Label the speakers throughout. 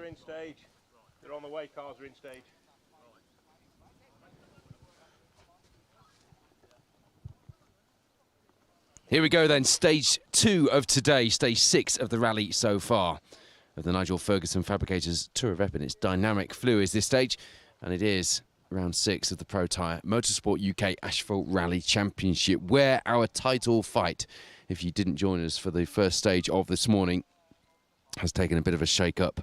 Speaker 1: are in stage. They're on the way, cars are in stage.
Speaker 2: Here we go then, stage 2 of today, stage 6 of the rally so far of the Nigel Ferguson Fabricators Tour of Epynt. It's dynamic fluids this stage, and it is round 6 of the Protyre Motorsport UK Asphalt Rally Championship, where our title fight, if you didn't join us for the first stage of this morning, has taken a bit of a shake-up.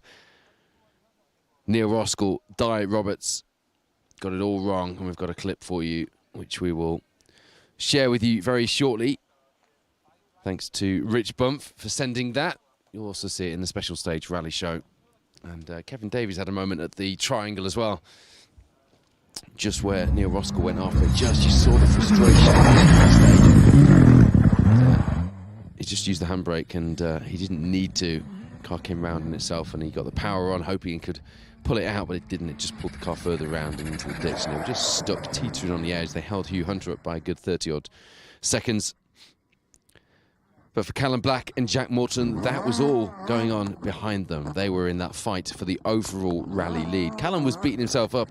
Speaker 2: Neil Roskell, Di Roberts got it all wrong, and we've got a clip for you, which we will share with you very shortly. Thanks to Rich Bump for sending that. You'll also see it in the special stage rally show. And Kevin Davies had a moment at the triangle as well, just where Neil Roskell went after it. You saw the frustration on he just used the handbrake, and he didn't need to. The car came round in itself, and he got the power on, hoping he could pull it out, but it didn't. It just pulled the car further around and into the ditch, and they were just stuck teetering on the edge. They held Hugh Hunter up by a good 30-odd seconds. But for Callum Black and Jack Morton, that was all going on behind them. They were in that fight for the overall rally lead. Callum was beating himself up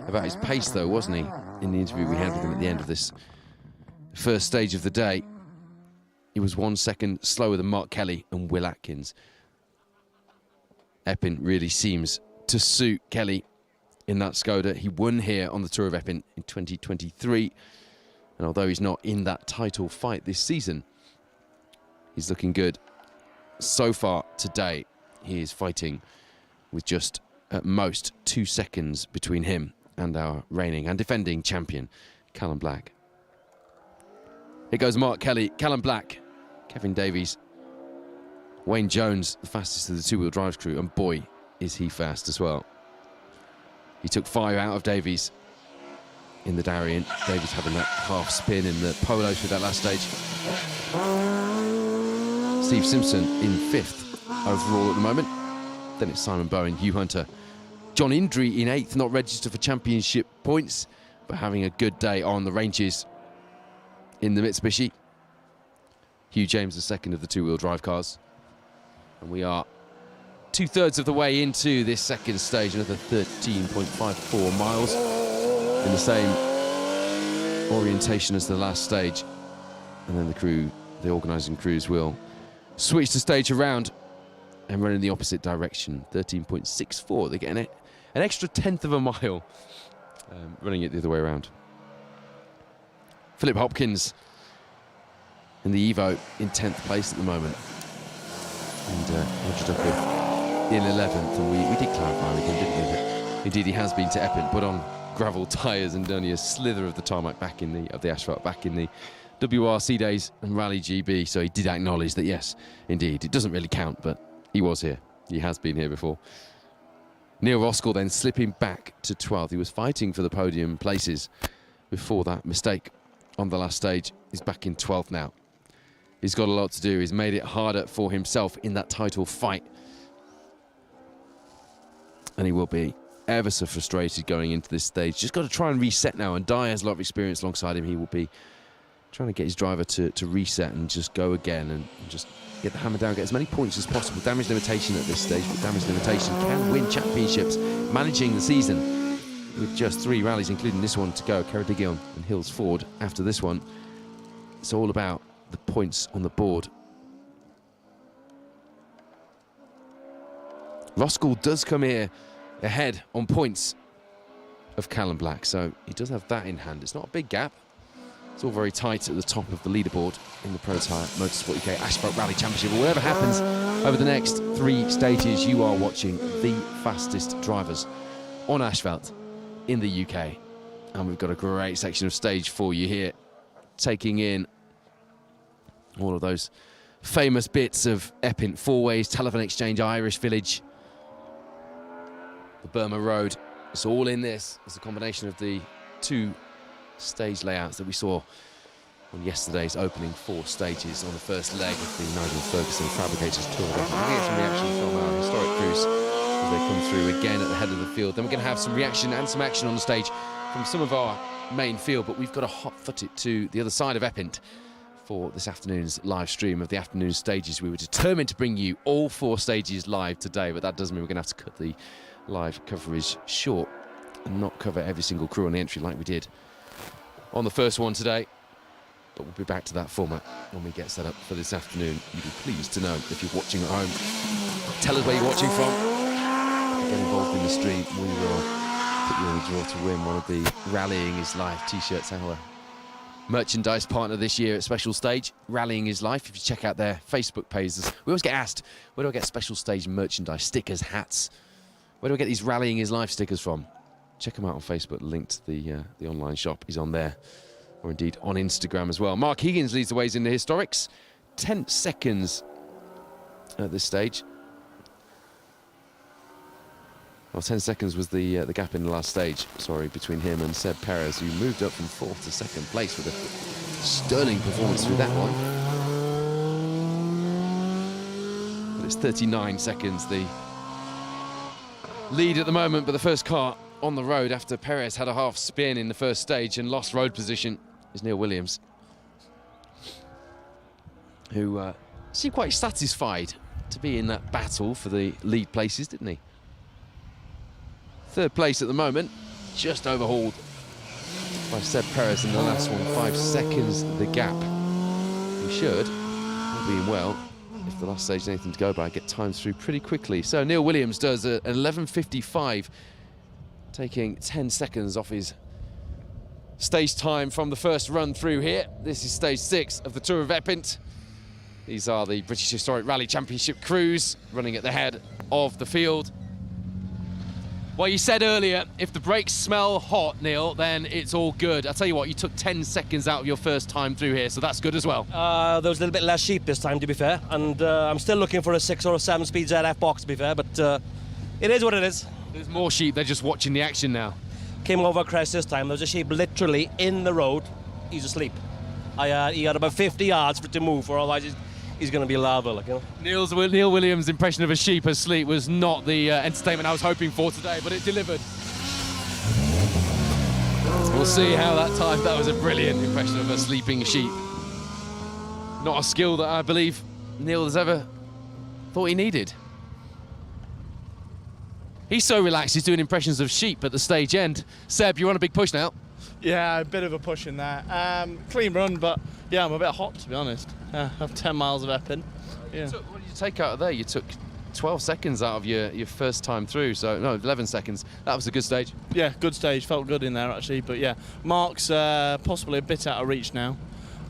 Speaker 2: about his pace, though, wasn't he? In the interview we had with him at the end of this first stage of the day. He was 1 second slower than Mark Kelly and Will Atkins. Epynt really seems to suit Kelly in that Skoda. He won here on the Tour of Epynt in 2023. And although he's not in that title fight this season, he's looking good. So far today, he is fighting with just at most 2 seconds between him and our reigning and defending champion, Callum Black. Here goes Mark Kelly, Callum Black, Kevin Davies, Wayne Jones, the fastest of the two-wheel drive crew, and boy, is he fast as well. He took 5 out of Davies in the Darien. Davies having that half spin in the Polo through that last stage. Steve Simpson in 5th overall at the moment. Then it's Simon Bowen, Hugh Hunter. John Indry in 8th, not registered for championship points, but having a good day on the ranges in the Mitsubishi. Hugh James, the second of the two-wheel drive cars. And we are 2/3 of the way into this second stage, another 13.54 miles in the same orientation as the last stage. And then the crew, the organising crews, will switch the stage around and run in the opposite direction. 13.64. They're getting an extra 1/10 of a mile running it the other way around. Philip Hopkins in the Evo in 10th place at the moment. And Roger Ducker in 11th. And we did clarify with him, didn't we, that indeed he has been to Epynt, but on gravel tyres and only a slither of the tarmac back in the asphalt back in the WRC days and Rally GB, so he did acknowledge that, yes, indeed, it doesn't really count, but he was here. He has been here before. Neil Roskell then slipping back to 12th. He was fighting for the podium places before that mistake on the last stage. He's back in 12th now. He's got a lot to do. He's made it harder for himself in that title fight. And he will be ever so frustrated going into this stage. Just got to try and reset now, and Dye has a lot of experience alongside him. He will be trying to get his driver to reset and just go again and just get the hammer down, get as many points as possible. Damage limitation at this stage, but damage limitation can win championships. Managing the season with just 3 rallies, including this one to go, Ceredigion and Hills Ford after this one. It's all about the points on the board. Roskell does come here ahead on points of Callum Black, so he does have that in hand. It's not a big gap. It's all very tight at the top of the leaderboard in the Protyre Motorsport UK Asphalt Rally Championship. But whatever happens over the next 3 stages, you are watching the fastest drivers on asphalt in the UK. And we've got a great section of stage for you here, taking in all of those famous bits of Epynt, Fourways, Telephone Exchange, Irish Village, the Burma Road. It's all in this. It's a combination of the 2 stage layouts that we saw on yesterday's opening 4 stages on the first leg of the Nigel Ferguson Fabricators Tour. We're going to get some reaction from our historic crews as they come through again at the head of the field. Then we're going to have some reaction and some action on the stage from some of our main field, but we've got to hot foot it to the other side of Epynt for this afternoon's live stream of the afternoon stages. We were determined to bring you all 4 stages live today, but that does mean we're going to have to cut the live coverage short and not cover every single crew on the entry like we did on the first one today. But we'll be back to that format when we get set up for this afternoon. You'd be pleased to know if you're watching at home. Tell us where you're watching from. Get involved in the stream. We will put you on the draw to win one of the Rallying is Life t-shirts, our merchandise partner this year at Special Stage. Rallying is Life. If you check out their Facebook pages, we always get asked, where do I get Special Stage merchandise, stickers, hats? Where do I get these Rallying is Life stickers from? Check them out on Facebook. Link to the online shop is on there, or indeed on Instagram as well. Mark Higgins leads the ways in the historics. 10 seconds at this stage. Well, 10 seconds was the gap in the last stage, sorry, between him and Seb Perez, who moved up from 4th to 2nd place with a sterling performance through that one. But it's 39 seconds, the lead at the moment, but the first car on the road after Perez had a half spin in the first stage and lost road position is Neil Williams, who seemed quite satisfied to be in that battle for the lead places, didn't he? 3rd place at the moment, just overhauled by Seb Perez in the last one. 5 seconds the gap. We should, all being well, if the last stage is anything to go by, get times through pretty quickly. So Neil Williams does an 11.55, taking 10 seconds off his stage time from the first run through here. This is stage 6 of the Tour of Epynt. These are the British Historic Rally Championship crews running at the head of the field. Well, you said earlier, if the brakes smell hot, Neil, then it's all good. I'll tell you what, you took 10 seconds out of your first time through here, so that's good as well.
Speaker 3: There was a little bit less sheep this time, to be fair, and I'm still looking for a 6 or a 7-speed ZF box, to be fair, but it is what it is.
Speaker 2: There's more sheep, they're just watching the action now.
Speaker 3: Came over a crest this time, there was a sheep literally in the road. He's asleep. He had about 50 yards for it to move, or otherwise he's going to be lava, like, you know.
Speaker 2: Neil Williams' impression of a sheep asleep was not the entertainment I was hoping for today, but it delivered. We'll see how that time. That was a brilliant impression of a sleeping sheep. Not a skill that I believe Neil has ever thought he needed. He's so relaxed, he's doing impressions of sheep at the stage end. Seb, you're on a big push now.
Speaker 4: Yeah, a bit of a push in there. Clean run, but yeah, I'm a bit hot, to be honest. I have 10 miles of Epynt. Yeah.
Speaker 2: What did you take out of there? You took 12 seconds out of your first time through, so no, 11 seconds. That was a good stage.
Speaker 4: Yeah, good stage. Felt good in there, actually. But yeah, Mark's possibly a bit out of reach now.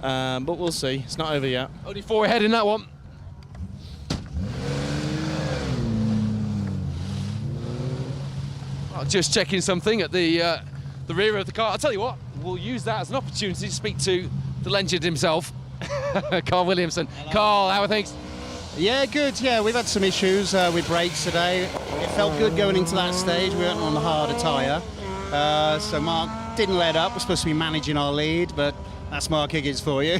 Speaker 4: But we'll see. It's not over yet.
Speaker 2: Only 4 ahead in that one. Just checking something at the rear of the car. I'll tell you what, we'll use that as an opportunity to speak to the legend himself, Carl Williamson. Hello. Carl, how are things?
Speaker 5: Yeah, good. Yeah, we've had some issues with brakes today. It felt good going into that stage. We went on the harder tyre. So Mark didn't let up. We're supposed to be managing our lead, but that's Mark Higgins for you.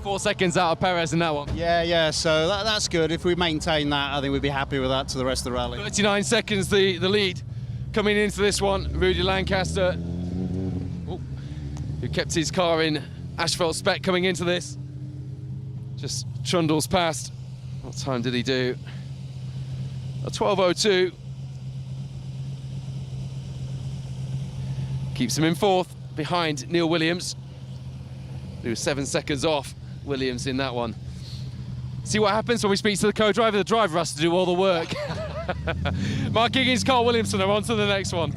Speaker 2: 4 seconds out of Perez in that one.
Speaker 5: Yeah, so that's good. If we maintain that, I think we'd be happy with that to the rest of the rally.
Speaker 2: 39 seconds the lead coming into this one. Rudy Lancaster, who kept his car in Asphalt spec coming into this, just trundles past. What time did he do? A 12.02. Keeps him in 4th, behind Neil Williams, who was 7 seconds off Williams in that one. See what happens when we speak to the co-driver. The driver has to do all the work. Mark Higgins, Carl Williamson are on to the next one.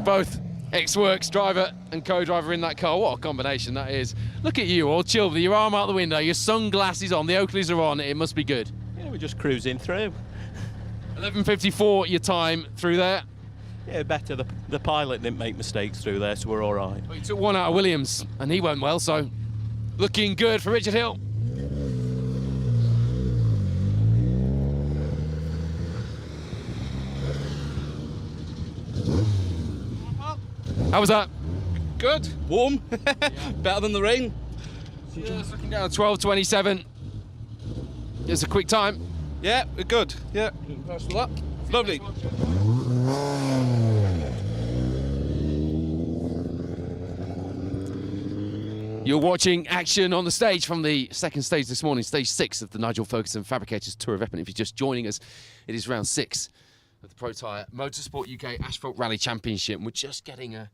Speaker 2: Both ex-works driver and co-driver in that car. What a combination that is. Look at you, all chilled with your arm out the window, your sunglasses on, the Oakleys are on. It must be good.
Speaker 6: Yeah, we're just cruising through.
Speaker 2: 11.54 your time through there.
Speaker 6: Yeah, better. The pilot didn't make mistakes through there, so we're all right.
Speaker 2: Well, he took one out of Williams, and he went well, so looking good for Richard Hill. How was that?
Speaker 7: Good, warm, better than the rain.
Speaker 2: Yeah, it's looking down 12.27. It's a quick time.
Speaker 7: Yeah, we're good. Yeah, thanks for that. Lovely.
Speaker 2: You're watching action on the stage from the second stage this morning, stage 6 of the Nigel Ferguson Fabricators Tour of Epynt. If you're just joining us, it is round 6 of the Protyre Motorsport UK Asphalt Rally Championship. And we're just getting a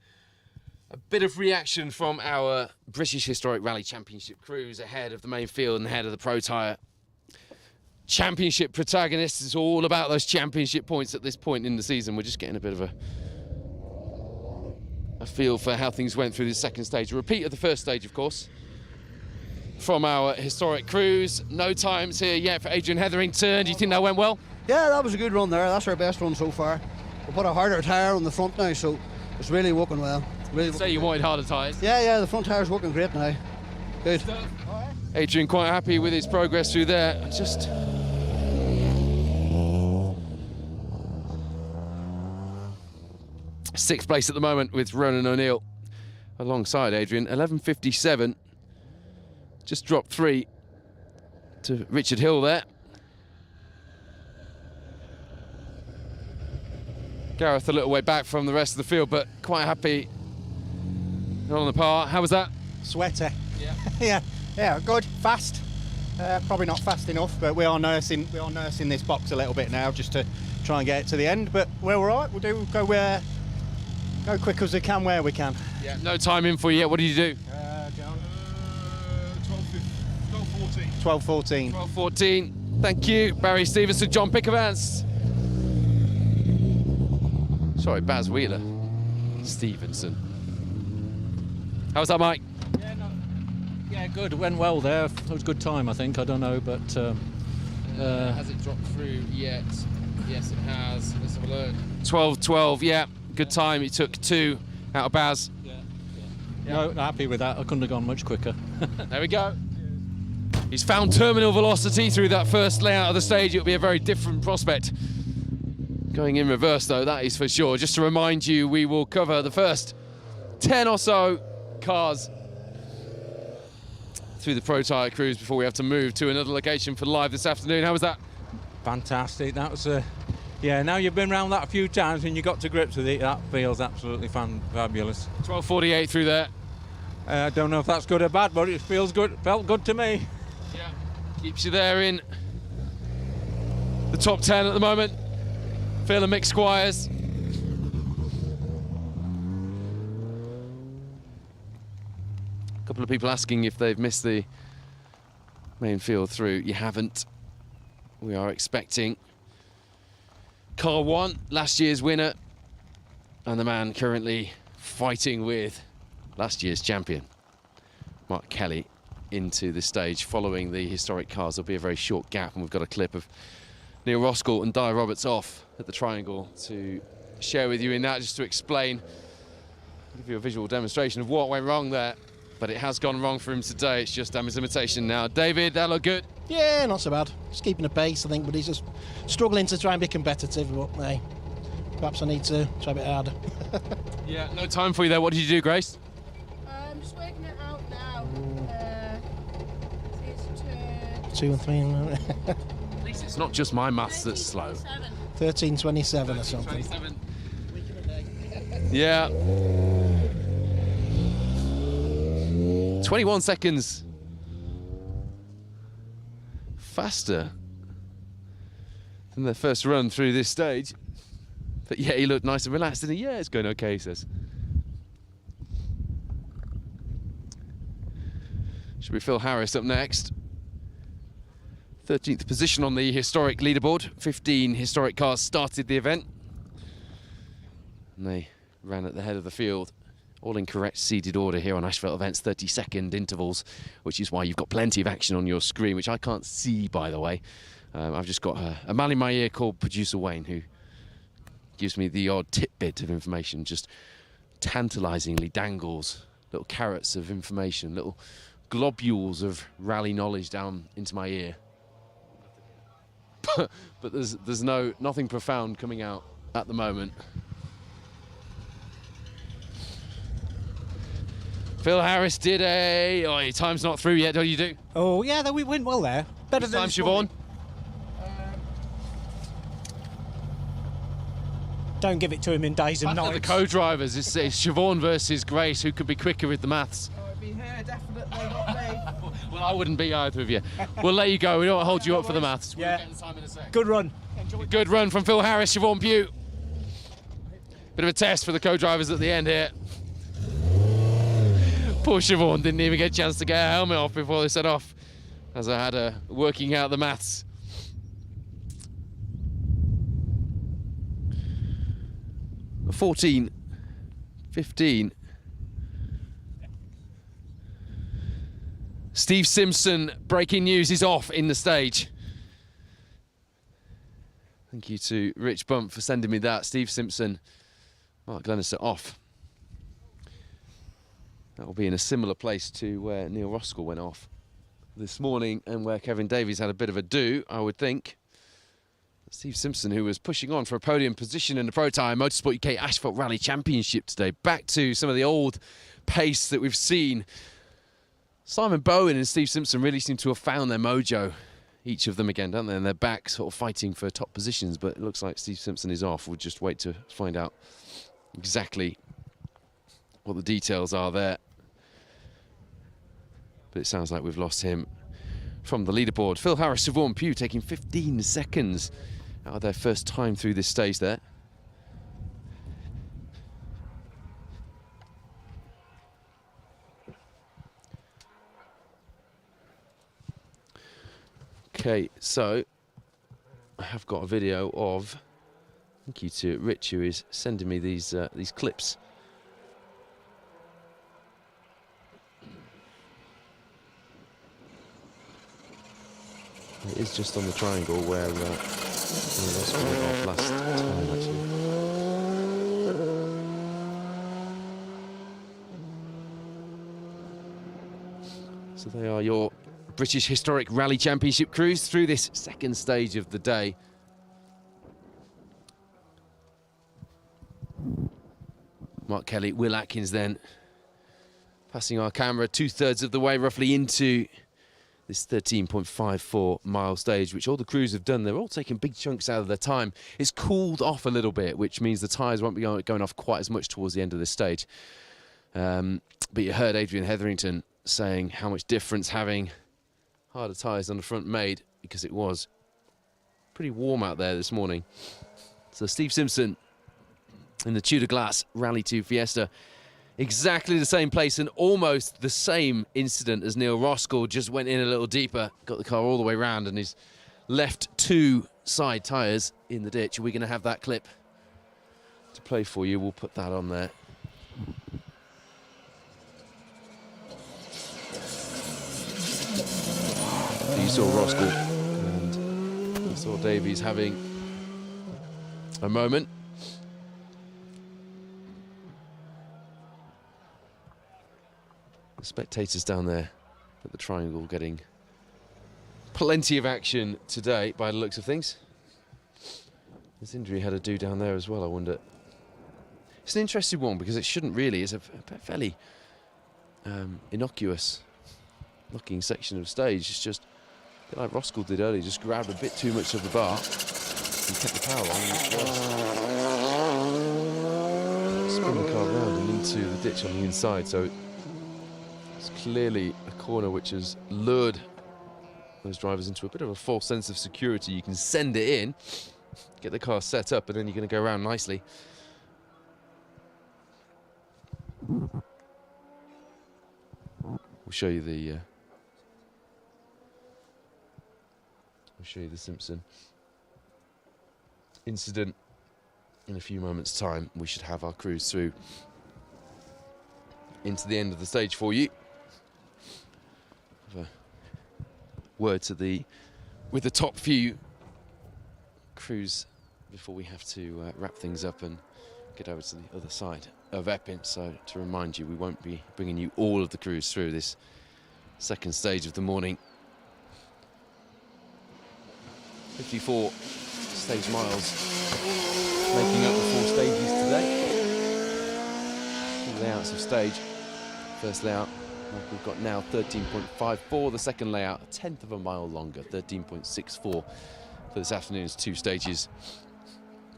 Speaker 2: bit of reaction from our British Historic Rally Championship crews ahead of the main field and ahead of the Protyre Championship protagonists. It's all about those championship points at this point in the season. We're just getting a bit of a feel for how things went through the second stage. A repeat of the first stage, of course, from our historic crews. No times here yet for Adrian Hetherington. Do you think that went well?
Speaker 8: Yeah, that was a good run there. That's our best run so far. We put a harder tyre on the front now, so it's really working well. Really
Speaker 2: Say you wanted harder tyres.
Speaker 8: Yeah, the front tyre's working great now. Good.
Speaker 2: Adrian quite happy with his progress through there. Just sixth place at the moment with Ronan O'Neill alongside Adrian. 11.57. Just dropped 3 to Richard Hill there. Gareth a little way back from the rest of the field, but quite happy on the par. How was that?
Speaker 9: Sweaty. Yeah. yeah, good, fast. Probably not fast enough, but we are nursing this box a little bit now just to try and get it to the end. But we're all right. We'll go quick as we can where we can.
Speaker 2: Yeah. No time in for you yet. What did you do?
Speaker 9: 12:14.
Speaker 2: 12.14. Thank you, Barry Stevenson, John Pickavance. Sorry, Baz Wheeler. Stevenson. How was that, Mike?
Speaker 6: Yeah, good. Went well there. It was a good time, I think. I don't know, but...
Speaker 2: has it dropped through yet? Yes, it has. Let's have a look. 12.12, yeah. Good time. He took 2 out of Baz.
Speaker 6: Yeah. No, happy with that. I couldn't have gone much quicker.
Speaker 2: There we go. He's found terminal velocity through that first layout of the stage. It'll be a very different prospect. Going in reverse, though, that is for sure. Just to remind you, we will cover the first 10 or so cars through the Protyre cruise before we have to move to another location for live this afternoon. How was that?
Speaker 10: Fantastic. That was yeah, now you've been around that a few times and you got to grips with it. That feels absolutely fabulous.
Speaker 2: 12.48 through there.
Speaker 10: I don't know if that's good or bad, but it feels good. Felt good to me.
Speaker 2: Yeah, keeps you there in the top 10 at the moment. Phil and Mick Squires. A couple of people asking if they've missed the main field through. You haven't. We are expecting car 1, last year's winner, and the man currently fighting with last year's champion, Mark Kelly, into the stage following the historic cars. There'll be a very short gap, and we've got a clip of Neil Roskell and Di Roberts off at the triangle to share with you in that, just to explain, give you a visual demonstration of what went wrong there. But it has gone wrong for him today. It's just his imitation now. David, that looked good?
Speaker 11: Yeah, not so bad. Just keeping the pace, I think, but he's just struggling to try and be competitive. But hey, perhaps I need to try a bit harder.
Speaker 2: Yeah, no time for you there. What did you do, Grace?
Speaker 12: I'm just working it out now. It's
Speaker 11: 2 and 3.
Speaker 2: At least it's not just my maths that's slow.
Speaker 11: 13.27 or something.
Speaker 2: 13.27. Yeah. 21 seconds faster than their first run through this stage. But yeah, he looked nice and relaxed, didn't he? Yeah, it's going okay, he says. Should be Phil Harris up next. 13th position on the historic leaderboard. 15 historic cars started the event. And they ran at the head of the field. All in correct seeded order here on Asphalt Events, 30-second intervals, which is why you've got plenty of action on your screen, which I can't see, by the way. I've just got a man in my ear called Producer Wayne, who gives me the odd tidbit of information, just tantalisingly dangles little carrots of information, little globules of rally knowledge down into my ear. But there's nothing profound coming out at the moment. Phil Harris did your time's not through yet, don't you do?
Speaker 11: Oh, yeah, we went well there. Better than
Speaker 2: time, Siobhan?
Speaker 11: Don't give it to him in days and nights.
Speaker 2: The co-drivers, it's Siobhan versus Grace. Who could be quicker with the maths?
Speaker 13: Oh, it'd be
Speaker 2: Yeah, definitely, not me. Well, I wouldn't be either of you. We'll let you go. We don't hold you up for the maths.
Speaker 3: Yeah. Good run.
Speaker 2: Good run from Phil Harris, Siobhan Pugh. Bit of a test for the co-drivers at the end here. Poor Siobhan didn't even get a chance to get her helmet off before they set off, as I had her working out the maths. A 14, 15. Steve Simpson, breaking news, is off in the stage. Thank you to Rich Bump for sending me that. Steve Simpson, Mark Glenister off. That will be in a similar place to where Neil Roskell went off this morning and where Kevin Davies had a bit of a do, I would think. Steve Simpson, who was pushing on for a podium position in the Protyre Motorsport UK Asphalt Rally Championship today. Back to some of the old pace that we've seen. Simon Bowen and Steve Simpson really seem to have found their mojo, each of them again, don't they? And they're back sort of fighting for top positions, but it looks like Steve Simpson is off. We'll just wait to find out exactly what the details are there. But it sounds like we've lost him from the leaderboard. Phil Harris, Siobhan Pugh taking 15 seconds out of their first time through this stage there. Okay, so I have got a video of, thank you to Rich, who is sending me these clips. It is just on the triangle where that's went off last time, actually. So they are your British Historic Rally Championship crews through this second stage of the day. Mark Kelly, Will Atkins then passing our camera 2/3 of the way roughly into this 13.54 mile stage, which all the crews have done. They're all taking big chunks out of their time. It's cooled off a little bit, which means the tyres won't be going off quite as much towards the end of this stage. But you heard Adrian Hetherington saying how much difference having harder tyres on the front made, because it was pretty warm out there this morning. So Steve Simpson in the Tudor Glass Rally 2 Fiesta, exactly the same place and almost the same incident as Neil Roskell, just went in a little deeper, got the car all the way round, and he's left 2 side tyres in the ditch. Are we going to have that clip to play for you? We'll put that on there. You saw Roskell and you saw Davies having a moment. The spectators down there at the triangle getting plenty of action today by the looks of things. This injury had a do down there as well, I wonder. It's an interesting one because it shouldn't really. It's a fairly innocuous looking section of stage. It's just a bit like Roskell did earlier, just grabbed a bit too much of the bar and kept the power on. Spun the car round and into the ditch on the inside. So it's clearly a corner which has lured those drivers into a bit of a false sense of security. You can send it in, get the car set up, and then you're going to go around nicely. We'll show you the Simpson incident in a few moments' time. We should have our cruise through into the end of the stage for you. Have a word to with the top few crews before we have to wrap things up and get over to the other side of Epynt. So to remind you, we won't be bringing you all of the crews through this second stage of the morning. 54 stage miles making up the 4 stages today. 2 layouts of stage. First layout we've got now 13.54. The second layout, a 1/10 of a mile longer, 13.64 for this afternoon's 2 stages.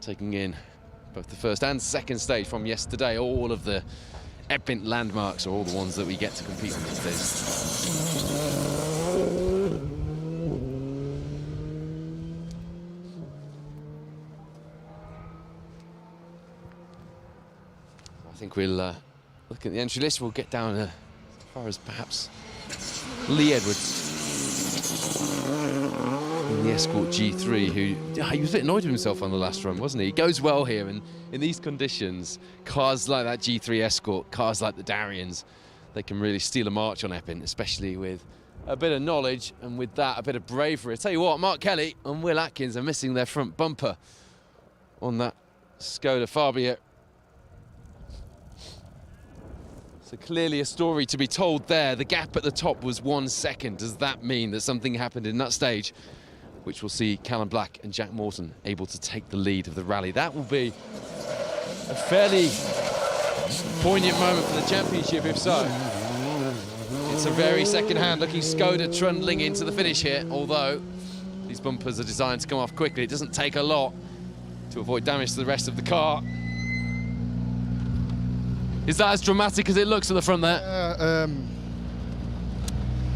Speaker 2: Taking in both the first and second stage from yesterday. All of the Epynt landmarks are all the ones that we get to compete on these days. I think we'll look at the entry list. We'll get down as far as perhaps Lee Edwards in the Escort G3, who he was a bit annoyed with himself on the last run, wasn't he? He goes well here, and in these conditions, cars like that G3 Escort, cars like the Darians, they can really steal a march on Epynt, especially with a bit of knowledge and with that a bit of bravery. I tell you what, Mark Kelly and Will Atkins are missing their front bumper on that Skoda Fabia. So clearly a story to be told there. The gap at the top was 1 second. Does that mean that something happened in that stage, which will see Callum Black and Jack Morton able to take the lead of the rally? That will be a fairly poignant moment for the championship, if so. It's a very second-hand looking Skoda trundling into the finish here, although these bumpers are designed to come off quickly. It doesn't take a lot to avoid damage to the rest of the car. Is that as dramatic as it looks at the front there?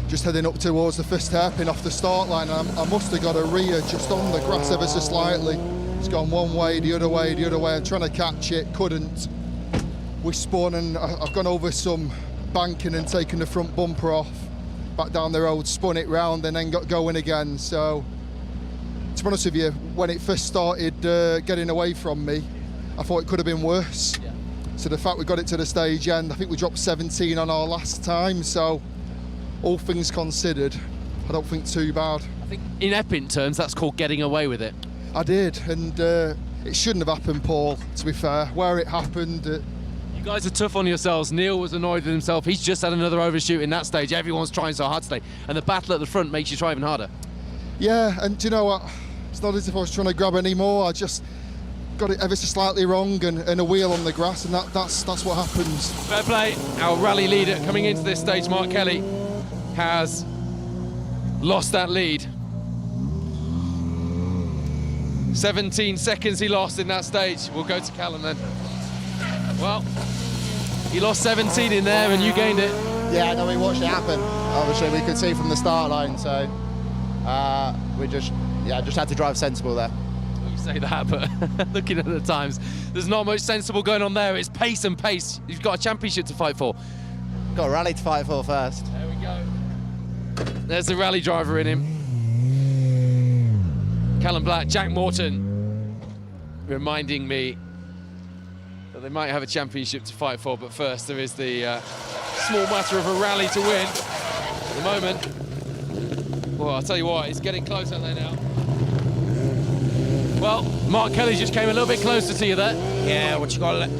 Speaker 13: Just heading up towards the first hairpin off the start line. I must have got a rear just on the grass ever so slightly. It's gone one way, the other way, the other way. I'm trying to catch it, couldn't. We spun and I've gone over some banking and taken the front bumper off, back down the road, spun it round and then got going again. So, to be honest with you, when it first started getting away from me, I thought it could have been worse. Yeah. So the fact we got it to the stage end, I think we dropped 17 on our last time, so all things considered, I don't think too bad.
Speaker 2: I think in Epynt terms, that's called getting away with it.
Speaker 13: I did, and it shouldn't have happened, Paul, to be fair. Where it happened...
Speaker 2: You guys are tough on yourselves. Neil was annoyed with himself. He's just had another overshoot in that stage. Everyone's trying so hard today, and the battle at the front makes you try even harder. Yeah, and do you know what? It's not as if I was trying to grab any more. I just got it ever so slightly wrong and a wheel on the grass, and that's what happens. Fair play. Our rally leader coming into this stage, Mark Kelly, has lost that lead. 17 seconds he lost in that stage. We'll go to Callum then. Well, he lost 17 in there and you gained it.
Speaker 9: Yeah, no, we watched it happen. Obviously, we could see from the start line, so we just had to drive sensible there.
Speaker 2: You say that, but looking at the times, there's not much sensible going on there. It's pace and pace. You've got a championship to fight for.
Speaker 9: Got a rally to fight for first.
Speaker 2: There we go. There's the rally driver in him. Callum Black, Jack Morton, reminding me that they might have a championship to fight for, but first there is the small matter of a rally to win. At the moment, well, I'll tell you what, it's getting close, aren't they now? Well, Mark Kelly just came a little bit closer to you there.
Speaker 14: Yeah, what you call it?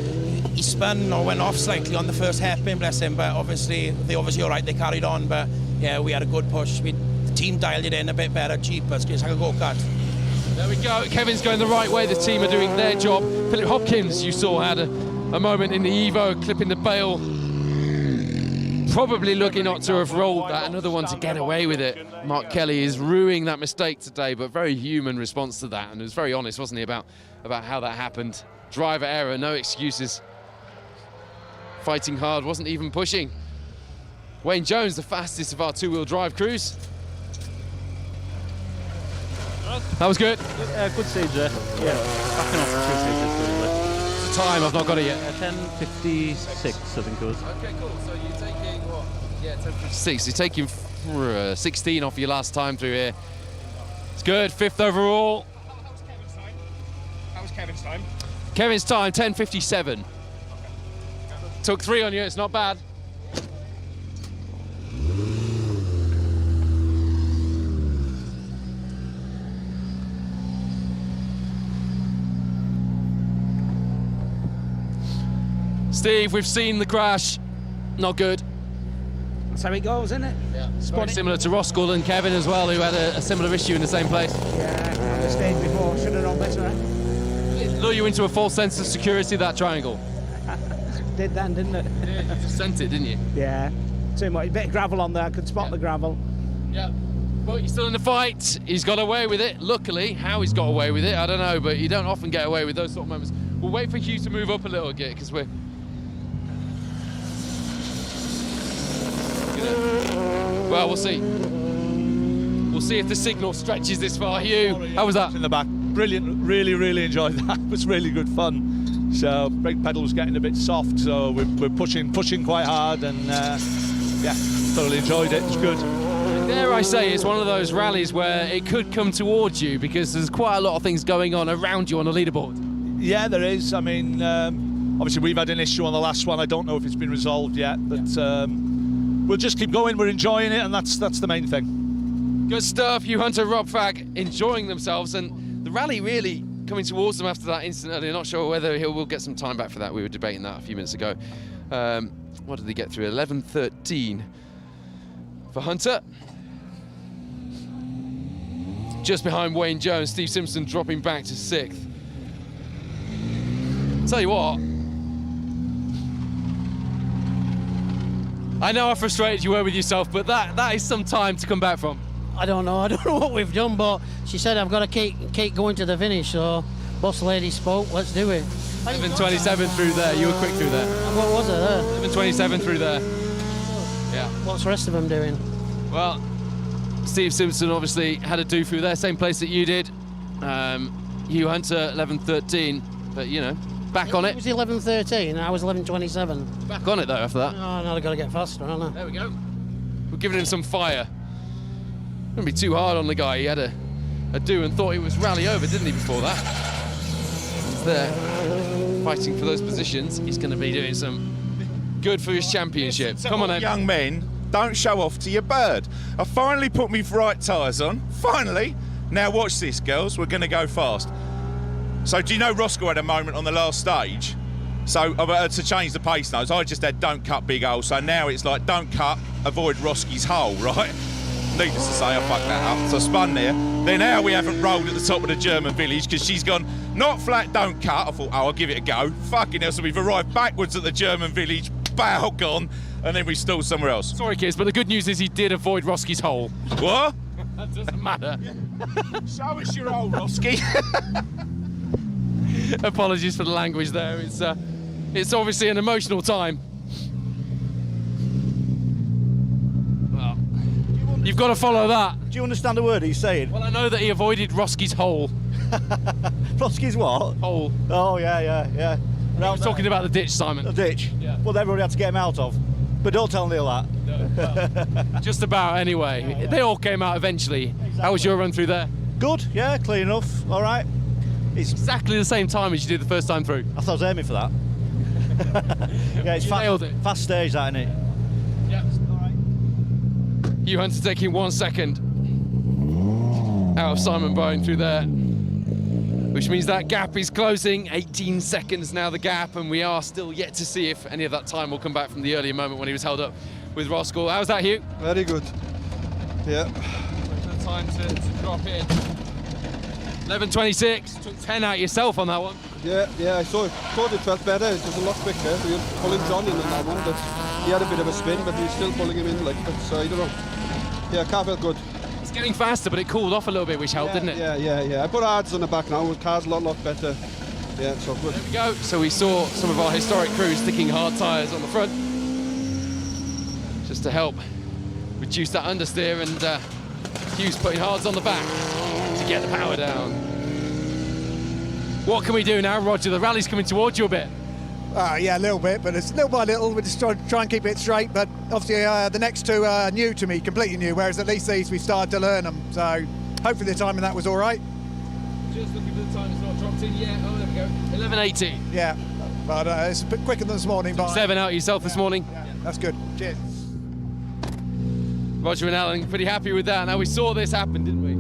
Speaker 14: He spun or went off slightly on the first hairpin, bless him, but obviously all right, they carried on, but yeah, we had a good push. The team dialed it in a bit better, cheaper, it's like a go-kart.
Speaker 2: There we go, Kevin's going the right way, the team are doing their job. Philip Hopkins, you saw, had a moment in the Evo, clipping the bail. Probably looking not to have rolled that, another one to get away with it. Mark Kelly is ruining that mistake today, but very human response to that, and was very honest, wasn't he, about how that happened. Driver error, no excuses. Fighting hard, wasn't even pushing. Wayne Jones, the fastest of our two-wheel drive crews. That was good.
Speaker 15: Good stage there. Yeah, backing off the two stages.
Speaker 2: What's the time? I've not got it yet.
Speaker 15: 10:56, I think it was.
Speaker 2: Okay, cool. So you're taking what? Yeah, 10:56. You're taking 16 off your last time through here. It's good. 5th overall.
Speaker 1: How was Kevin's time?
Speaker 2: Kevin's time 10:57. Took 3 on you. It's not bad. Steve, we've seen the crash. Not good.
Speaker 16: That's how it goes, isn't it?
Speaker 2: Yeah. Very similar to Roskell and Kevin as well, who had a similar issue in the same place.
Speaker 16: Yeah, on the stage before. Should have known better, eh?
Speaker 2: It lure you into a false sense of security, that triangle.
Speaker 16: Did then, didn't it?
Speaker 2: Yeah, you just sent it, didn't you?
Speaker 16: Yeah. Too much. A bit of gravel on there. I could spot the gravel.
Speaker 2: Yeah. But he's still in the fight. He's got away with it. Luckily, how he's got away with it, I don't know, but you don't often get away with those sort of moments. We'll wait for Hugh to move up a little bit, because we're Well, we'll see. We'll see if the signal stretches this far. Hugh, how was that?
Speaker 17: In the back, brilliant. Really enjoyed that. It was really good fun. So brake pedal's getting a bit soft, so we're pushing quite hard, and yeah, thoroughly enjoyed it. It was good.
Speaker 2: Dare I say, it's one of those rallies where it could come towards you because there's quite a lot of things going on around you on the leaderboard.
Speaker 17: Yeah, there is. I mean, obviously we've had an issue on the last one. I don't know if it's been resolved yet, but we'll just keep going. We're enjoying it, and that's the main thing.
Speaker 2: Good stuff. Hugh Hunter, Rob Fag enjoying themselves, and the rally really coming towards them after that incident earlier. Not sure whether we'll get some time back for that. We were debating that a few minutes ago. What did he get through? 11:13 for Hunter. Just behind Wayne Jones, Steve Simpson dropping back to 6th. Tell you what, I know how frustrated you were with yourself, but that is some time to come back from.
Speaker 11: I don't know what we've done, but she said I've got to keep going to the finish, so boss lady spoke, let's do it.
Speaker 2: 11:27 through there, you were quick through there.
Speaker 11: What was it there?
Speaker 2: 11:27 through there. Yeah.
Speaker 11: What's the rest of them doing?
Speaker 2: Well, Steve Simpson obviously had a do through there, same place that you did. Hugh Hunter 11:13, but you know, back on it.
Speaker 11: It was 11:13 and I was 11:27.
Speaker 2: Back on it though after that.
Speaker 11: Oh, now I've got to get faster, haven't I?
Speaker 2: There we go. We're giving him some fire. Don't be too hard on the guy. He had a do and thought he was rally over, didn't he, before that? He's there, fighting for those positions. He's going to be doing some good for his championship. Come on then.
Speaker 18: Young men, don't show off to your bird. I finally put me right tyres on. Finally. Now watch this, girls. We're going to go fast. So do you know Roscoe had a moment on the last stage? So to change the pace notes, I just had don't cut big hole. So now it's like don't cut, avoid Roski's hole, right? Needless to say, I fucked that up. So I spun there. Then now we haven't rolled at the top of the German village because she's gone, not flat, don't cut. I thought, oh, I'll give it a go. Fucking hell, so we've arrived backwards at the German village, bow gone, and then we stalled somewhere else.
Speaker 2: Sorry, kids, but the good news is he did avoid Roski's hole.
Speaker 18: What?
Speaker 2: That doesn't matter.
Speaker 18: Show us your hole, Roski.
Speaker 2: Apologies for the language there. It's obviously an emotional time. Well, you've got to follow that.
Speaker 9: Do you understand a word he's saying?
Speaker 2: Well, I know that he avoided Roski's hole.
Speaker 9: Roski's what?
Speaker 2: Hole.
Speaker 9: Oh, yeah.
Speaker 2: I was talking about the ditch, Simon.
Speaker 9: The ditch?
Speaker 2: Yeah.
Speaker 9: Well, everybody had to get him out of. But don't tell Neil that.
Speaker 2: No, well, just about anyway. Yeah. They all came out eventually. Exactly. How was your run through there?
Speaker 9: Good, yeah, clean enough. All right.
Speaker 2: It's exactly the same time as you did the first time through.
Speaker 9: I thought I was aiming for that. Yeah, it's fast stage, that, isn't it?
Speaker 2: Yeah. All right. Hugh Hunter taking 1 second out of Simon Bowen through there, which means that gap is closing. 18 seconds now the gap, and we are still yet to see if any of that time will come back from the earlier moment when he was held up with Roscoe. How's that, Hugh?
Speaker 13: Very good. Yeah.
Speaker 2: No time to drop in. 11:26. Took 10 out yourself on that one.
Speaker 13: Yeah, I thought it felt better. It was a lot quicker. We were pulling John in on that one, but he had a bit of a spin, but we were still pulling him in like that. So I don't know. Yeah, car felt good.
Speaker 2: It's getting faster, but it cooled off a little bit, which helped, didn't it?
Speaker 13: Yeah. I put hards on the back now. The car's a lot better. Yeah, so good.
Speaker 2: There we go. So we saw some of our historic crews sticking hard tyres on the front, just to help reduce that understeer, and Hugh's putting hards on the back to get the power down. What can we do now, Roger? The rally's coming towards you a bit.
Speaker 19: Yeah, a little bit, but it's little by little. We just try and keep it straight. But obviously, the next two are new to me, completely new. Whereas at least these we started to learn them. So hopefully the timing that was all right.
Speaker 2: Just looking for the time, it's not dropped in yet. Oh, there we go. 11:80.
Speaker 19: Yeah, but it's a bit quicker than this morning. But
Speaker 2: 7 out yourself this morning.
Speaker 19: Yeah, that's good. Cheers.
Speaker 2: Roger and Alan, pretty happy with that. Now we saw this happen, didn't we?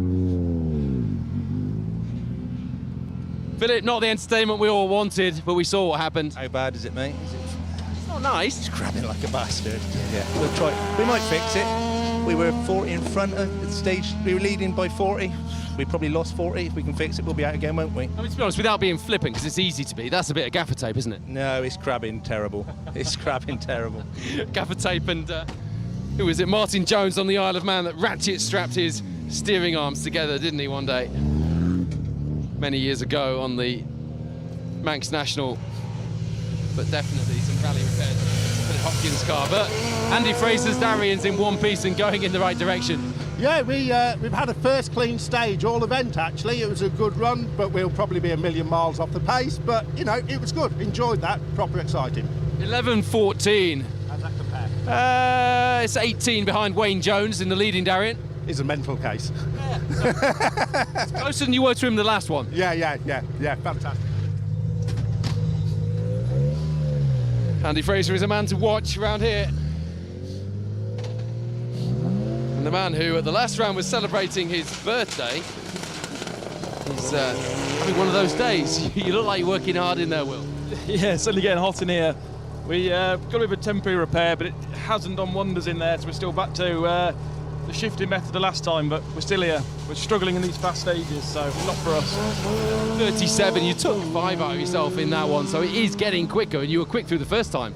Speaker 2: Philip, not the entertainment we all wanted, but we saw what happened.
Speaker 20: How bad is it, mate?
Speaker 2: It's not nice.
Speaker 20: It's crabbing like a bastard. Yeah, we'll try. We might fix it. We were 40 in front of the stage. We were leading by 40. We probably lost 40. If we can fix it, we'll be out again, won't we?
Speaker 2: I mean, to be honest, without being flippant, because it's easy to be, that's a bit of gaffer tape, isn't it?
Speaker 20: No, it's crabbing terrible. It's crabbing terrible.
Speaker 2: Gaffer tape and, who was it? Martin Jones on the Isle of Man that ratchet strapped his steering arms together, didn't he, one day? Many years ago on the Manx National. but definitely some rally repairs for the Hopkins car. But Andy Fraser's Darian's in one piece and going in the right direction.
Speaker 11: Yeah, we've had a first clean stage all event actually. It was a good run, but we'll probably be a million miles off the pace. But you know, it was good. Enjoyed that. Proper exciting.
Speaker 2: 11:14.
Speaker 11: How's that compare?
Speaker 2: It's 18 behind Wayne Jones in the leading Darian.
Speaker 11: It's a mental case.
Speaker 2: It's closer than you were to him the last one.
Speaker 11: Yeah. Fantastic.
Speaker 2: Andy Fraser is a man to watch around here. And the man who at the last round was celebrating his birthday, he's having one of those days. You look like you're working hard in there, Will.
Speaker 21: Yeah, certainly getting hot in here. We got a bit of a temporary repair, but it hasn't done wonders in there, so we're still back to the shifting method of last time, but we're still here. We're struggling in these fast stages, so not for us.
Speaker 2: 37, you took 5 out of yourself in that one, so it is getting quicker, and you were quick through the first time.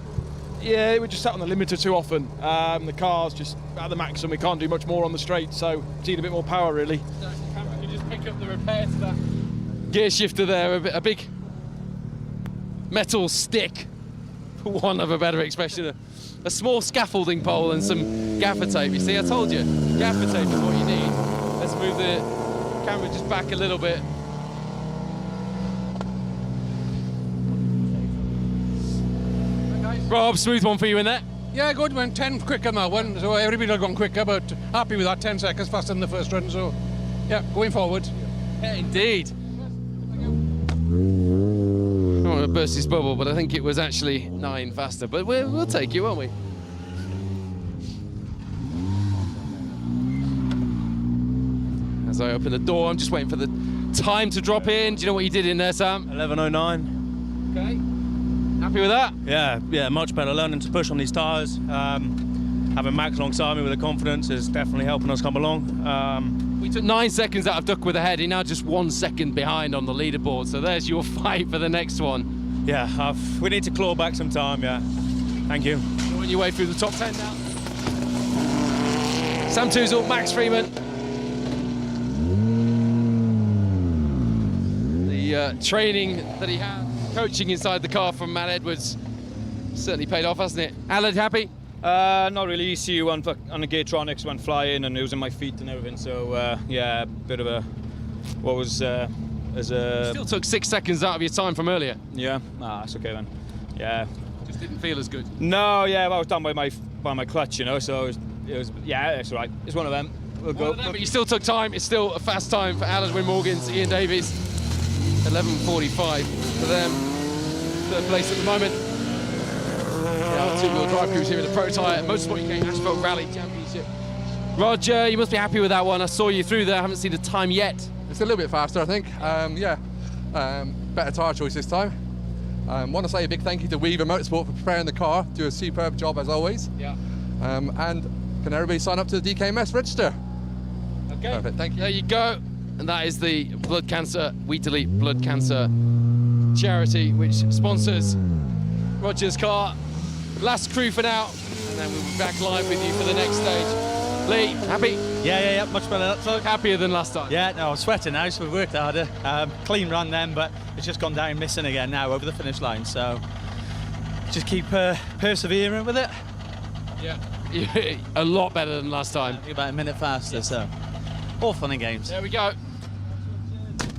Speaker 21: Yeah, we just sat on the limiter too often. The car's just at the maximum, we can't do much more on the straight, so we need a bit more power, really.
Speaker 10: You just pick up the repair to that.
Speaker 2: Gear shifter there, a big metal stick, for want of a better expression. A small scaffolding pole and some gaffer tape. You see, I told you, gaffer tape is what you need. Let's move the camera just back a little bit. Rob, smooth one for you in there.
Speaker 10: Yeah, good. Went 10 quicker on that one, so everybody had gone quicker, but happy with that. 10 seconds faster than the first run, so yeah, going forward.
Speaker 2: Yeah, indeed. I don't want to burst his bubble, but I think it was actually 9 faster. But we'll take you, won't we? As I open the door, I'm just waiting for the time to drop in. Do you know what you did in there, Sam?
Speaker 3: 11:09.
Speaker 2: Okay. Happy with that?
Speaker 3: Yeah, much better. Learning to push on these tyres. Having Max alongside me with the confidence is definitely helping us come along.
Speaker 2: We took 9 seconds out of Duckworth ahead. You're now just 1 second behind on the leaderboard. So there's your fight for the next one.
Speaker 3: Yeah, we need to claw back some time, yeah. Thank you.
Speaker 2: You're on your way through the top 10 now. Sam Toozle, Max Freeman. The training that he had, coaching inside the car from Matt Edwards, certainly paid off, hasn't it? Alan, happy?
Speaker 22: Not really. ECU on the Gatronics went flying and it was in my feet and everything. So yeah, a bit of a
Speaker 2: Still took 6 seconds out of your time from earlier.
Speaker 22: Yeah, that's okay then. Yeah.
Speaker 2: Just didn't feel as good.
Speaker 22: No, yeah, well, I was done by my clutch, you know. So it was yeah, it's all right. It's one of them. We'll go.
Speaker 2: But you still took time. It's still a fast time for Alan Wynne-Morgan's, Ian Davies. 11:45 for them. Third place at the moment. Yeah, two-wheel drive crews here in the Protyre Motorsport UK Asphalt Rally Championship. Roger, you must be happy with that one. I saw you through there. I haven't seen the time yet.
Speaker 23: It's a little bit faster, I think. Better tyre choice this time. Want to say a big thank you to Weaver Motorsport for preparing the car. Do a superb job as always.
Speaker 2: Yeah.
Speaker 23: And can everybody sign up to the DKMS register?
Speaker 2: Okay.
Speaker 23: Perfect. Thank you.
Speaker 2: There you go. And that is the blood cancer, We Delete Blood Cancer charity, which sponsors Roger's car. Last crew for now, and then we'll be back live with you for the next stage. Lee, happy?
Speaker 24: Yeah, much better.
Speaker 2: So happier than last time?
Speaker 24: Yeah, no, I'm sweating now, so we worked harder. Clean run then, but it's just gone down missing again now over the finish line, so just keep persevering with it.
Speaker 2: Yeah, a lot better than last time.
Speaker 24: About a minute faster, so all fun and games.
Speaker 2: There we go.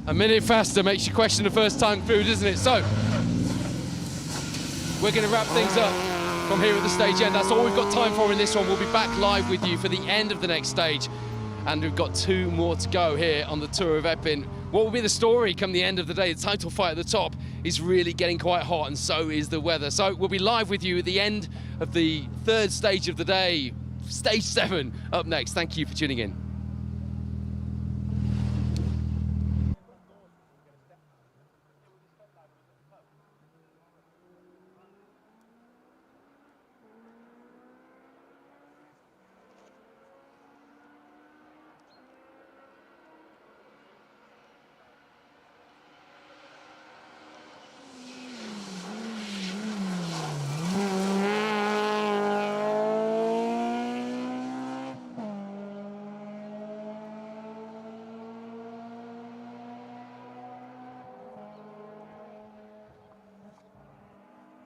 Speaker 2: A minute faster makes you question the first time through, doesn't it? So, we're going to wrap things up from here at the stage end. That's all we've got time for in this one. We'll be back live with you for the end of the next stage. And we've got 2 more to go here on the Tour of Epynt. What will be the story come the end of the day? The title fight at the top is really getting quite hot, and so is the weather. So we'll be live with you at the end of the 3rd stage of the day. Stage 7 up next. Thank you for tuning in.